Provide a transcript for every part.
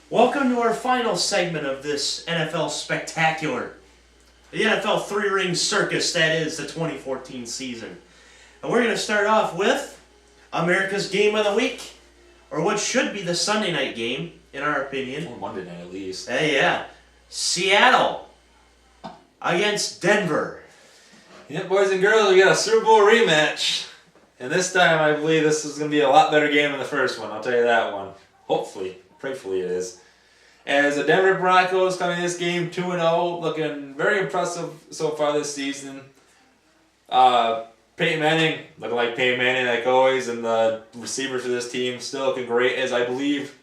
Welcome to our final segment of this NFL Spectacular. The NFL three-ring circus that is the 2014 season. And we're going to start off with America's Game of the Week, or what should be the Sunday night game, in our opinion. Or Monday night at least. Hey, yeah. Seattle against Denver. Yeah, boys and girls, we got a Super Bowl rematch. And this time I believe this is going to be a lot better game than the first one. I'll tell you that one. Hopefully. Prayfully it is. As the Denver Broncos coming in this game 2-0, looking very impressive so far this season. Peyton Manning, looking like Peyton Manning like always, and the receivers for this team still looking great, as I believe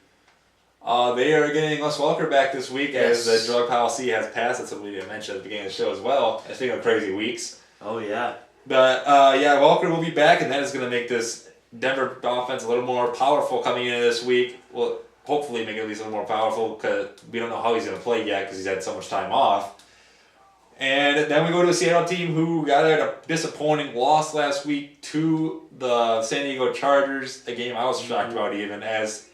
they are getting Les Welker back this week, Yes. as the drug policy has passed. That's something we didn't mention at the beginning of the show as well. Speaking of crazy weeks. Oh, yeah. But, Welker will be back, and that is going to make this Denver offense a little more powerful coming into this week. Well, hopefully make it at least a little more powerful, because we don't know how he's going to play yet because he's had so much time off. And then we go to a Seattle team who got a disappointing loss last week to the San Diego Chargers, a game I was shocked about even, as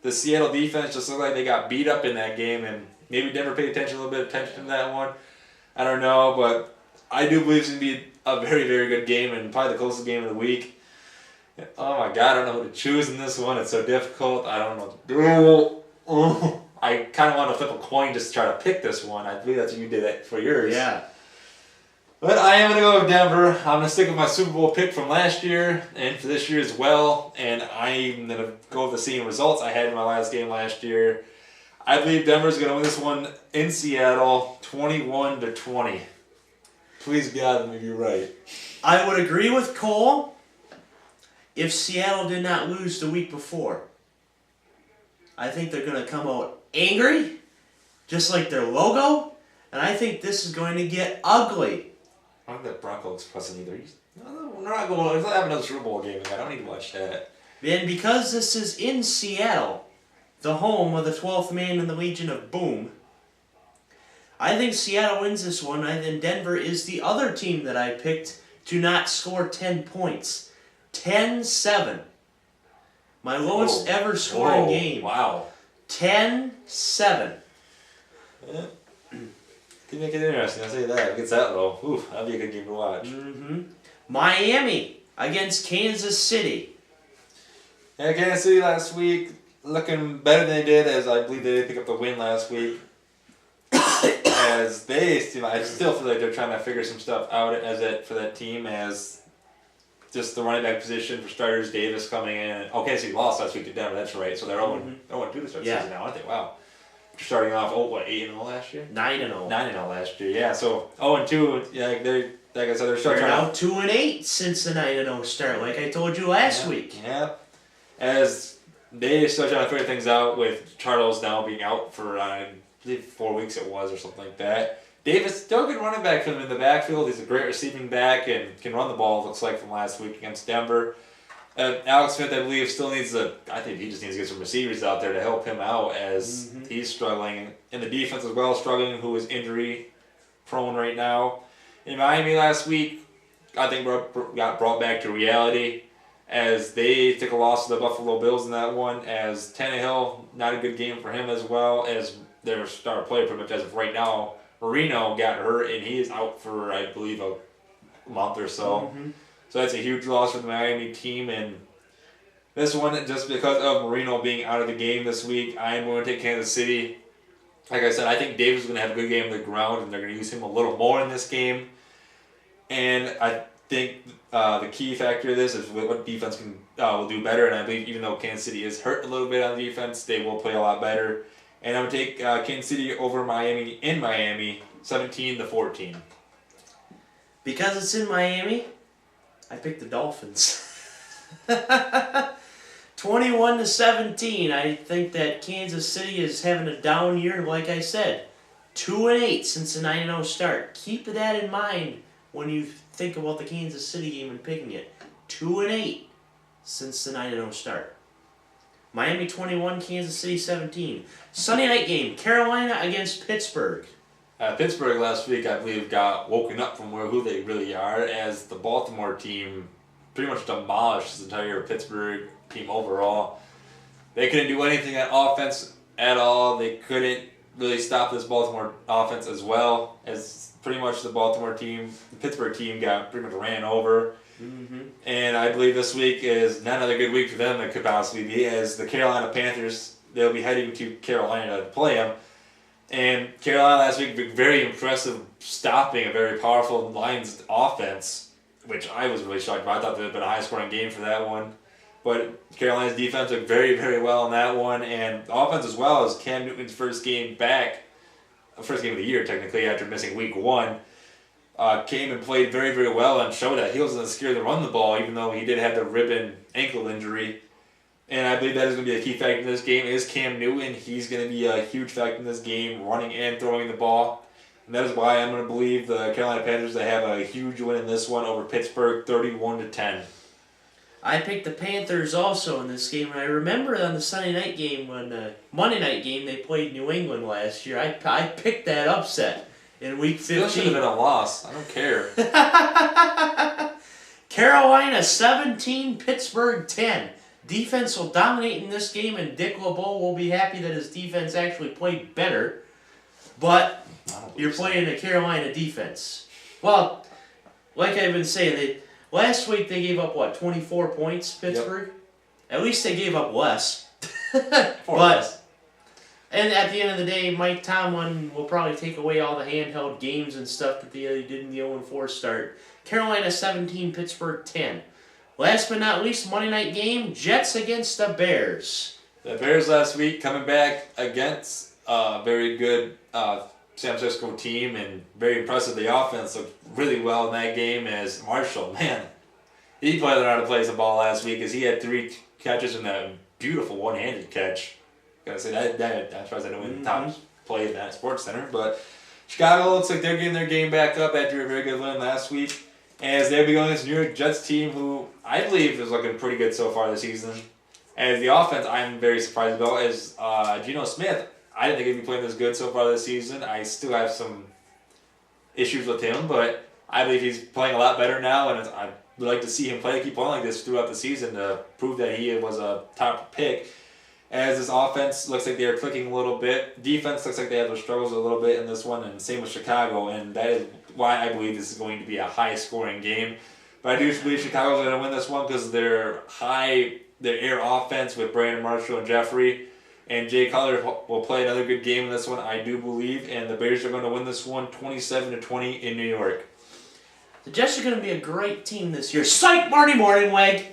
the Seattle defense just looked like they got beat up in that game, and maybe Denver paid a little bit of attention to that one. I don't know, but I do believe it's going to be a very, very good game and probably the closest game of the week. Oh my God, I don't know who to choose in this one. It's so difficult. I don't know what to do. I kind of want to flip a coin just to try to pick this one. I believe that's what you did that for yours. Yeah. But I am going to go with Denver. I'm going to stick with my Super Bowl pick from last year and for this year as well. And I'm going to go with the same results I had in my last game last year. I believe Denver's going to win this one in Seattle, 21-20. Please God, let me be right. I would agree with Cole if Seattle did not lose the week before. I think they're going to come out angry, just like their logo, and I think this is going to get ugly. I don't think that Broncos pressing either. No, we're not going. Let's not have another Super Bowl game. I don't need to watch that. And because this is in Seattle, the home of the 12th man in the Legion of Boom, I think Seattle wins this one, and then Denver is the other team that I picked to not score 10 points. 10-7. My lowest ever scoring game. Wow. 10-7. Yeah. Could make it interesting, I'll say that. If it gets that low, that'd be a good game to watch. Mm-hmm. Miami against Kansas City. Yeah, Kansas City last week looking better than they did, as I believe they did pick up the win last week. As they, I still feel like they're trying to figure some stuff out for that team, as just the running back position for starters, Davis coming in. Kansas City lost last week to Denver, that's right. So they're 0-2 to start the season now, aren't they? Wow. Starting off, 8-0 last year? 9-0. 9-0 last year, yeah. So 0-2, yeah, they're, like I said, they're still They're trying now 2-8 since the 9-0 start, like I told you last week. Yeah. As they still trying to figure things out with Charles now being out for, I believe 4 weeks it was, or something like that. Davis, still a good running back for them in the backfield. He's a great receiving back and can run the ball, it looks like, from last week against Denver. Alex Smith, I believe, still needs I think he just needs to get some receivers out there to help him out, as he's struggling. And the defense as well, struggling, who is injury prone right now. In Miami last week, I think got brought back to reality, as they took a loss to the Buffalo Bills in that one, as Tannehill, not a good game for him as well, as their star player pretty much as of right now. Marino got hurt, and he is out for, I believe, a month or so. So that's a huge loss for the Miami team. And this one, just because of Marino being out of the game this week, I am going to take Kansas City. Like I said, I think Davis is going to have a good game on the ground, and they're going to use him a little more in this game. And I think the key factor of this is what defense will do better. And I believe even though Kansas City is hurt a little bit on defense, they will play a lot better. And I'm going to take Kansas City over Miami in Miami, 17-14. Because it's in Miami, I picked the Dolphins. 21-17. I think that Kansas City is having a down year, like I said. 2-8 since the 9-0 start. Keep that in mind when you think about the Kansas City game and picking it. 2-8 since the 9-0 start. Miami 21, Kansas City 17. Sunday night game, Carolina against Pittsburgh. Pittsburgh last week, I believe, got woken up from who they really are, as the Baltimore team pretty much demolished this entire Pittsburgh team overall. They couldn't do anything on offense at all. They couldn't really stop this Baltimore offense as well as pretty much the Pittsburgh team got pretty much ran over. Mm-hmm. And I believe this week is not another good week for them. It could possibly be, as the Carolina Panthers, they'll be heading to Carolina to play them. And Carolina last week, very impressive stopping a very powerful Lions offense, which I was really shocked about. I thought there had been a high-scoring game for that one. But Carolina's defense looked very, very well in that one. And offense as well, as Cam Newton's first game of the year technically, after missing week 1, came and played very, very well and showed that he wasn't scared to run the ball, even though he did have the rib and ankle injury. And I believe that is going to be a key factor in this game is Cam Newton. He's going to be a huge factor in this game, running and throwing the ball. And that is why I'm going to believe the Carolina Panthers, they have a huge win in this one over Pittsburgh, 31-10. I picked the Panthers also in this game, and I remember on the Sunday night game, Monday night game, they played New England last year. I picked that upset in Week 15. Still should have been a loss. I don't care. Carolina 17, Pittsburgh 10. Defense will dominate in this game, and Dick LeBeau will be happy that his defense actually played better. But you're playing a Carolina defense. Well, like I've been saying, last week they gave up, 24 points, Pittsburgh? Yep. At least they gave up less. And at the end of the day, Mike Tomlin will probably take away all the handheld games and stuff that they did in the 0-4 start. Carolina 17, Pittsburgh 10. Last but not least, Monday night game, Jets against the Bears. The Bears last week coming back against a very good San Francisco team, and very impressive. The offense looked really well in that game as Marshall, man, he played how to play some ball last week as he had 3 catches and that beautiful one-handed catch. Gotta say that I'm surprised I didn't win the top play in that Sports Center. But Chicago looks like they're getting their game back up after a very good win last week, as they'll be going against the New York Jets team, who I believe is looking pretty good so far this season. As the offense, I'm very surprised about is Geno Smith. I didn't think he'd be playing this good so far this season. I still have some issues with him, but I believe he's playing a lot better now, and I would like to see him keep playing like this throughout the season to prove that he was a top pick. As this offense looks like they are clicking a little bit, defense looks like they have their struggles a little bit in this one, and same with Chicago, and that is why I believe this is going to be a high-scoring game. But I do believe Chicago's going to win this one because their air offense with Brandon Marshall and Jeffrey, and Jay Cutler will play another good game in this one, I do believe, and the Bears are going to win this one 27-20 in New York. The Jets are going to be a great team this year. Psych, Marty Morningweg!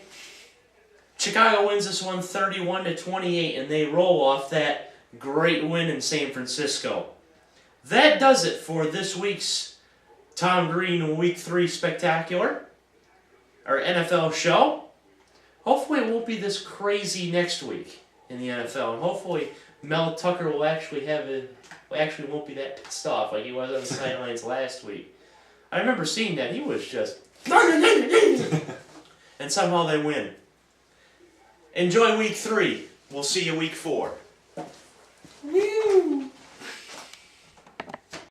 Chicago wins this one 31-28, and they roll off that great win in San Francisco. That does it for this week's Tom Greene Week 3 Spectacular, our NFL show. Hopefully it won't be this crazy next week in the NFL, and hopefully Mel Tucker will actually won't be that pissed off like he was on the sidelines last week. I remember seeing that. He was just... and somehow they win. Enjoy Week 3. We'll see you Week 4. Woo!